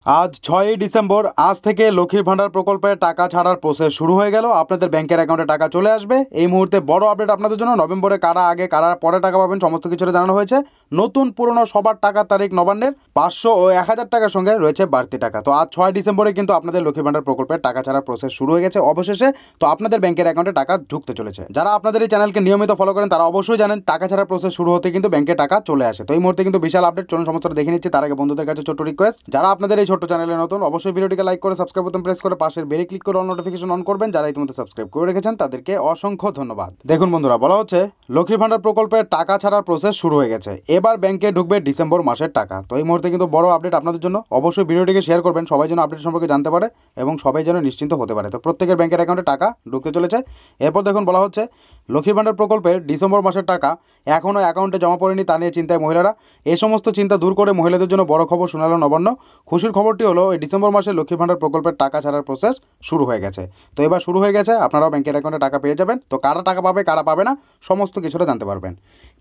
আজ 6ই ডিসেম্বর আজ থেকে লক্ষ্মীর ভাণ্ডার প্রকল্পে টাকা ছাড়ার প্রসেস শুরু হয়ে গেল। আপনাদের ব্যাংকের অ্যাকাউন্টে টাকা চলে আসবে। এই মুহূর্তে বড় আপডেট আপনাদের জন্য। নভেম্বরে কারা আগে কারা পরে টাকা পাবেন সমস্ত কিছুটা জানানো হয়েছে। নতুন পুরনো সবার টাকার তারিখ নবান্নের 500 ও 1000 টাকার সঙ্গে রয়েছে বাড়তি টাকা। তো আজ 6 ডিসেম্বরে কিন্তু আপনাদের লক্ষ্মীর ভাণ্ডার প্রকল্পের টাকা ছাড়ার প্রসেস শুরু হয়ে গেছে অবশেষে। তো আপনাদের ব্যাংকের অ্যাকাউন্টে টাকা ঢুকতে চলেছে। যারা আপনাদের এই চ্যানেলকে নিয়মিত ফলো করেন তারা অবশ্যই জানেন টাকা ছাড়ার প্রসেস শুরু হতে কিন্তু ব্যাংকে টাকা চলে আসে। তো এই মুহূর্তে কিন্তু বিশাল আপডেট, চলুন সমস্তটা দেখে নিচ্ছি। তার আগে বন্ধুদের কাছে ছোট্ট রিকোয়েস্ট, যারা আপনাদের এই ছোট্ট চ্যানেলে নতুন অবশ্যই ভিডিওটিকে লাইক করে সাবস্ক্রাইব বাটন প্রেস করে পাশের বেলে ক্লিক করে অল নোটিফিকেশন অন করবেন। যারা ইতিমধ্যে সাবস্ক্রাইব করে রেখেছেন তাদেরকে অসংখ্য ধন্যবাদ। দেখুন বন্ধুরা, বলা হচ্ছে লক্ষ্মীর ভাণ্ডার প্রকল্পের টাকা ছাড়ার প্রসেস শুরু হয়ে গেছে। এবার ব্যাংকে ঢুকবে ডিসেম্বর মাসের টাকা। তো এই মুহূর্তে কিন্তু বড় আপডেট আপনাদের জন্য। অবশ্যই ভিডিওটিকে শেয়ার করবেন, সবাই যেন আপডেট সম্পর্কে জানতে পারে এবং সবাই যেন নিশ্চিন্ত হতে পারে। তো প্রত্যেকের ব্যাংকের অ্যাকাউন্টে টাকা ঢুকতে চলেছে। এরপর দেখুন বলা হচ্ছে লক্ষ্মীর ভাণ্ডার প্রকল্পের ডিসেম্বর মাসের টাকা এখনও অ্যাকাউন্টে জমা পড়েনি, তা নিয়ে চিন্তায় মহিলারা। এই সমস্ত চিন্তা দূর করে মহিলাদের জন্য বড় খবর শোনালো নবান্ন। খুশির খবরটি হলো এই ডিসেম্বর মাসে লক্ষ্মীর ভাণ্ডার প্রকল্পের টাকা ছাড়ার প্রসেস শুরু হয়ে গেছে। তো এবার শুরু হয়ে গেছে, আপনারাও ব্যাংকের অ্যাকাউন্টে টাকা পেয়ে যাবেন। তো কারা টাকা পাবে কারা পাবে না সমস্ত কিছুটা জানতে পারবেন।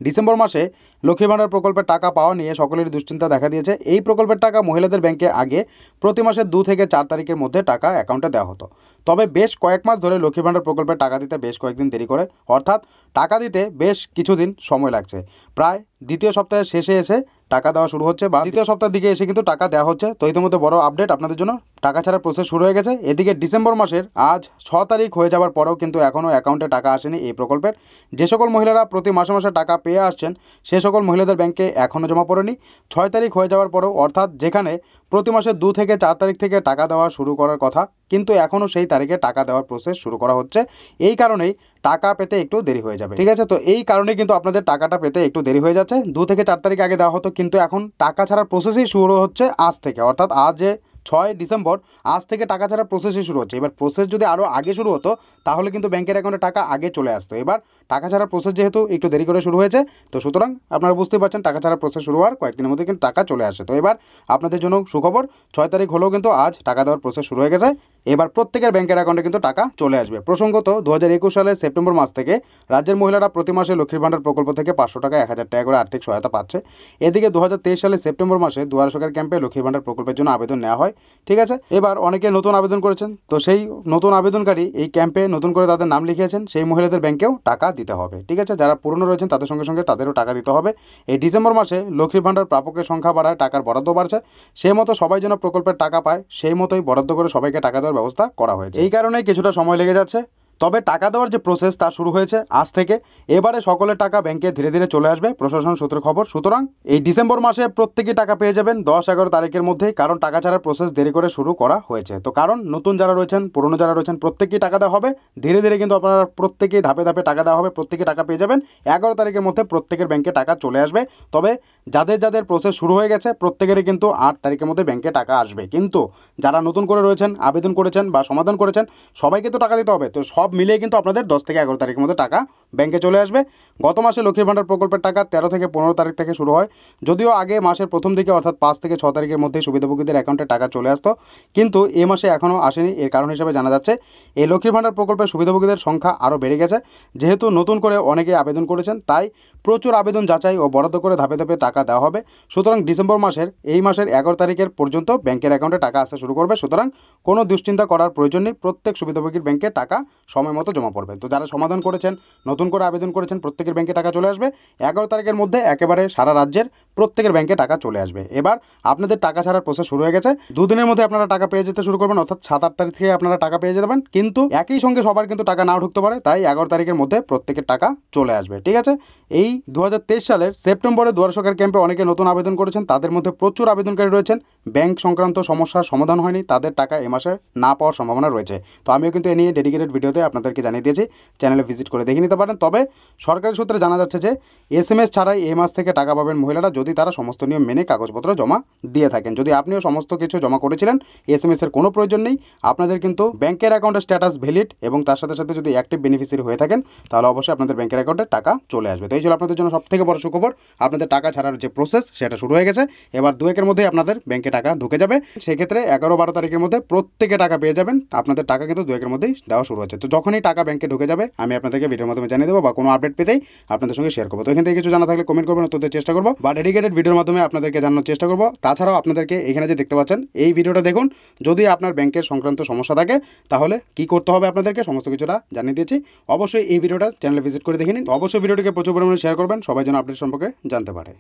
ডিসেম্বর মাসে লক্ষ্মীর ভাণ্ডার প্রকল্পের টাকা পাওয়া নিয়ে সকলেরই দুশ্চিন্তা দেখা দিয়েছে। এই প্রকল্পের টাকা মহিলাদের ব্যাংকে আগে প্রতি মাসের 2 থেকে 4 তারিখের মধ্যে টাকা অ্যাকাউন্টে দেওয়া হতো। তবে বেশ কয়েক মাস ধরে লক্ষ্মীর ভাণ্ডার প্রকল্পের টাকা দিতে বেশ কয়েকদিন দেরি করে, অর্থাৎ টাকা দিতে বেশ কিছুদিন সময় লাগছে। প্রায় দ্বিতীয় সপ্তাহের শেষে এসে টাকা দেওয়া শুরু হচ্ছে বা দ্বিতীয় সপ্তাহের দিকে এসে কিন্তু টাকা দেওয়া হচ্ছে। তো ইতিমধ্যে বড় আপডেট আপনাদের জন্য, টাকা ছাড়ার প্রসেস শুরু হয়ে গেছে। এদিকে ডিসেম্বর মাসের আজ 6 তারিখ হয়ে যাওয়ার পরেও কিন্তু এখনও অ্যাকাউন্টে টাকা আসেনি এই প্রকল্পের। যে সকল মহিলারা প্রতি মাসে মাসে টাকা পেয়ে আসছেন সে সকল মহিলাদের ব্যাংকে এখনও জমা পড়েনি। 6 তারিখ হয়ে যাওয়ার পরেও, অর্থাৎ যেখানে প্রতি মাসের 2 থেকে 4 তারিখ থেকে টাকা দেওয়া শুরু করার কথা, কিন্তু এখনও সেই তারিখে টাকা দেওয়ার প্রসেস শুরু করা হচ্ছে। এই কারণেই টাকা পেতে একটু দেরি হয়ে যাবে, ঠিক আছে? তো এই কারণে কিন্তু আপনাদের টাকাটা পেতে একটু দেরি হয়ে যাচ্ছে। 2 থেকে 4 তারিখ আগে দেওয়া হতো, কিন্তু এখন টাকা ছাড়ার প্রসেসই শুরু হচ্ছে আজ থেকে, অর্থাৎ আজ যে 6 ডিসেম্বর আজ থেকে টাকা ছাড়ার প্রসেসই শুরু হচ্ছে। এবার প্রসেস যদি আরও আগে শুরু হতো তাহলে কিন্তু ব্যাংকের অ্যাকাউন্টে টাকা আগে চলে আসতো। এবার টাকা ছাড়ার প্রসেস যেহেতু একটু দেরি করে শুরু হয়েছে, তো সুতরাং আপনারা বুঝতেই পারছেন টাকা ছাড়ার প্রসেস শুরু হওয়ার কয়েকদিনের মধ্যে কিন্তু টাকা চলে আসে। তো এবার আপনাদের জন্য সুখবর, 6 তারিখ হলেও কিন্তু আজ টাকা দেওয়ার প্রসেস শুরু হয়ে গেছে। এবার প্রত্যেকের ব্যাংকের অ্যাকাউন্টে কিন্তু টাকা চলে আসবে। প্রসঙ্গত 2021 সালের সেপ্টেম্বর মাস থেকে রাজ্যের মহিলারা প্রতি মাসে লক্ষ্মীর ভাণ্ডার প্রকল্প থেকে 500 টাকা 1000 টাকা করে আর্থিক সহায়তা পাচ্ছে। এদিকে 2023 সালের সেপ্টেম্বর মাসে দুয়ারে সরকার ক্যাম্পে লক্ষ্মীর ভাণ্ডার প্রকল্পের জন্য আবেদন নেওয়া হয়, ঠিক আছে? এবার অনেকে নতুন আবেদন করেছেন, তো সেই নতুন আবেদনকারী এই ক্যাম্পে নতুন করে তাদের নাম লিখিয়েছেন, সেই মহিলাদের ব্যাংকেও টাকা দিতে হবে, ঠিক আছে? যারা পুরনো রয়েছেন তাদের সঙ্গে সঙ্গে তাদেরও টাকা দিতে হবে। এই ডিসেম্বর মাসে লক্ষ্মীর ভাণ্ডার প্রাপকের সংখ্যা বাড়ায় টাকার বরাদ্দ বাড়ছে। সেই মতো সবাই যেন প্রকল্পের টাকা পায় সেই মতোই বরাদ্দ করে সবাইকে টাকা দেওয়ার ব্যবস্থা করা হয়েছে। এই কারণেই কিছুটা সময় লেগে যাচ্ছে। তবে টাকা দেওয়ার যে প্রসেস তা শুরু হয়েছে আজ থেকে। এবারে সকলের টাকা ব্যাংকে ধীরে ধীরে চলে আসবে, প্রশাসন সূত্রের খবর। সুতরাং এই ডিসেম্বর মাসে প্রত্যেকেই টাকা পেয়ে যাবেন 10-11 তারিখের মধ্যেই, কারণ টাকা ছাড়ার প্রসেস দেরি করে শুরু করা হয়েছে। তো কারণ নতুন যারা রয়েছেন পুরনো যারা রয়েছেন প্রত্যেকেই টাকা দেওয়া হবে ধীরে ধীরে, কিন্তু আপনারা প্রত্যেকেই ধাপে ধাপে টাকা দেওয়া হবে, প্রত্যেকেই টাকা পেয়ে যাবেন। 11 তারিখের মধ্যে প্রত্যেকের ব্যাংকে টাকা চলে আসবে। তবে যাদের যাদের প্রসেস শুরু হয়ে গেছে প্রত্যেকেরই কিন্তু 8 তারিখের মধ্যে ব্যাংকে টাকা আসবে। কিন্তু যারা নতুন করে রয়েছেন, আবেদন করেছেন বা সমাধান করেছেন, সবাইকে তো টাকা দিতে হবে। তো সব মিলিয়ে কিন্তু আপনাদের 10 থেকে 11 তারিখের মধ্যে টাকা ব্যাংকে চলে আসবে। গত মাসে লক্ষ্মীর ভাণ্ডার প্রকল্পের টাকা 13 থেকে 15 তারিখ থেকে শুরু হয়। যদিও আগে মাসের প্রথম দিকে অর্থাৎ 5 থেকে 6 তারিখের মধ্যে সুবিধাভোগীদের অ্যাকাউন্টে টাকা চলে আসতো, কিন্তু এ মাসে এখনও আসেনি। এর কারণ হিসেবে জানা যাচ্ছে এই লক্ষ্মীর ভাণ্ডার প্রকল্পের সুবিধাভোগীদের সংখ্যা আরও বেড়ে গেছে। যেহেতু নতুন করে অনেকেই আবেদন করেছেন, তাই প্রচুর আবেদন যাচাই ও বরাদ্দ করে ধাপে ধাপে টাকা দেওয়া হবে। সুতরাং ডিসেম্বর মাসের এই মাসের 11 তারিখের পর্যন্ত ব্যাংকের অ্যাকাউন্টে টাকা আসতে শুরু করবে। সুতরাং কোনো দুশ্চিন্তা করার প্রয়োজন নেই, প্রত্যেক সুবিধাভোগীর ব্যাংকে টাকা সময় মতো জমা পড়বে। তো যারা সমাধান করেছেন, নতুন করে আবেদন করেছেন, প্রত্যেকের ব্যাংকে টাকা চলে আসবে 11 তারিখের মধ্যে। একেবারে সারা রাজ্যের প্রত্যেকের ব্যাংকে টাকা চলে আসবে। এবার আপনাদের টাকা ছাড়ার প্রসেস শুরু হয়ে গেছে। দুদিনের মধ্যে আপনারা টাকা পেয়ে যেতে শুরু করবেন, অর্থাৎ 7-8 তারিখ থেকে আপনারা টাকা পেয়ে যাবেন। কিন্তু একই সঙ্গে সবার কিন্তু টাকা নাও ঢুকতে পারে, তাই 11 তারিখের মধ্যে প্রত্যেকের টাকা চলে আসবে, ঠিক আছে? এই 2023 সালের সেপ্টেম্বরে দুয়ারে সরকার ক্যাম্পে অনেকে নতুন আবেদন করেছেন, তাদের মধ্যে প্রচুর আবেদনকারী রয়েছেন ব্যাংক সংক্রান্ত সমস্যার সমাধান হয়নি, তাদের টাকা এ মাসে না পাওয়ার সম্ভাবনা রয়েছে। তো আমিও কিন্তু এ নিয়ে ডেডিকেটেড ভিডিওতে আপনাদেরকে জানিয়ে দিয়েছি, চ্যানেলে ভিজিট করে দেখে নিতে পারেন। তবে সরকারি সূত্রে জানা যাচ্ছে যে SMS ছাড়াই এই মাস থেকে টাকা পাবেন মহিলারা, যদি তারা সমস্ত নিয়ম মেনে কাগজপত্র জমা দিয়ে থাকেন। যদি আপনিও সমস্ত কিছু জমা করেছিলেন, SMS এর কোনো প্রয়োজন নেই। আপনাদের কিন্তু ব্যাংকের অ্যাকাউন্টের স্ট্যাটাস ভ্যালিড এবং তার সাথে সাথে যদি অ্যাক্টিভ বেনিফিশিয়ারি হয়ে থাকেন তাহলে অবশ্যই আপনাদের ব্যাংকের অ্যাকাউন্টে টাকা চলে আসবে। তো এই ছিল আপনাদের জন্য সবথেকে বড় সুখবর, আপনাদের টাকা ছাড়ার যে প্রসেস সেটা শুরু হয়ে গেছে। এবার 2-1 মধ্যেই আপনাদের ব্যাংকে টাকা ঢুকে যাবে। সেক্ষেত্রে 11-12 তারিখের মধ্যে প্রত্যেকে টাকা পেয়ে যাবেন। আপনাদের টাকা কিন্তু 2-1 মধ্যেই দেওয়া শুরু হচ্ছে। তো যখনই টাকা ব্যাংকে ঢুকে যাবে আমি আপনাদেরকে ভিডিওর মাধ্যমে জানিয়ে দেবো বা কোনো আপডেট পেতেই আপনাদের সঙ্গে শেয়ার করবো। তো এখান থেকে কিছু জানা থাকলে কমেন্ট করবেন, তোদের চেষ্টা করবো বা ডেডিকেটেড ডেডিকেটেড ভিডিওর মাধ্যমে আপনাদেরকে জানানোর চেষ্টা করব। তাছাড়াও আপনাদেরকে এখানে যে দেখতে পাচ্ছেন এই ভিডিওটা দেখুন, যদি আপনার ব্যাংকের সংক্রান্ত সমস্যা থাকে তাহলে কি করতে হবে আপনাদেরকে সমস্ত কিছুটা জানিয়ে দিয়েছি। অবশ্যই এই ভিডিওটা চ্যানেলে ভিজিট করে দেখে নিন। অবশ্যই ভিডিওটিকে প্রচুর পরিমাণে শেয়ার করবেন, সবাই যেন আপডেট সম্পর্কে জানতে পারে।